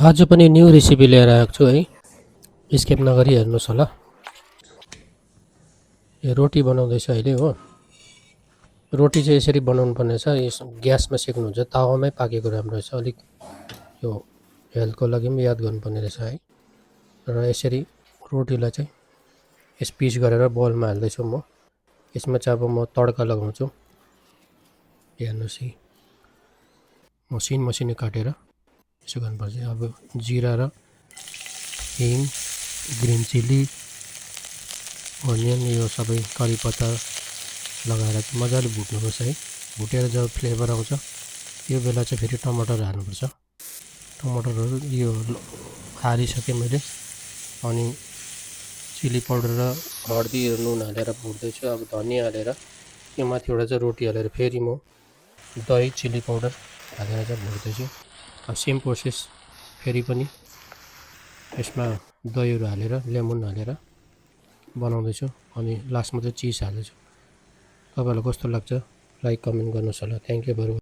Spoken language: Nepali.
आज पनि न्यू रेसिपी लिएर आएको छु है। स्किप नगरी हेर्नुहोस् होला। यो रोटी बनाउँदैछु अहिले हो। रोटी चाहिँ यसरी बनाउनु पर्ने छ। यस ग्यासमा सेक्नुहुन्छ, तावामै पाकेको राम्रो रहेछ। अलिक यो हेल्थको लागि पनि याद गर्नुपर्ने रहेछ है। र यसरी रोटीलाई चाहिँ यस पिस गरेर बलमा हाल्दैछु म। यसमा चाहिँ अब म तड्का लगाउँछु। हेर्नुहोस् है, मसिनो काटेर यसो गर्नुपर्छ। अब जिरा र हिङ, ग्रिन चिल्ली, अनियन, यो सबै करी पत्ता लगाएर चाहिँ मजाले भुट्नुपर्छ है। भुटेर जब फ्लेभर आउँछ यो बेला चाहिँ फेरि टमाटर हाल्नुपर्छ। टमाटरहरू यो हालिसकेँ मैले। अनि चिल्ली पाउडर र हर्दी र नुन हालेर भुट्दैछु। अब धनियाँ हालेर यो माथिबाट चाहिँ रोटी हालेर फेरि म दही, चिल्ली पाउडर हालेर चाहिँ भुट्दैछु। सेम प्रोसेस फेरि पनि यसमा दहीहरू हालेर लेमन हालेर बनाउँदैछु। अनि लास्टमा चाहिँ चिज हाल्दैछु। तपाईँहरूलाई कस्तो लाग्छ लाइक कमेन्ट गर्नुहोस् होला। Thank you very much.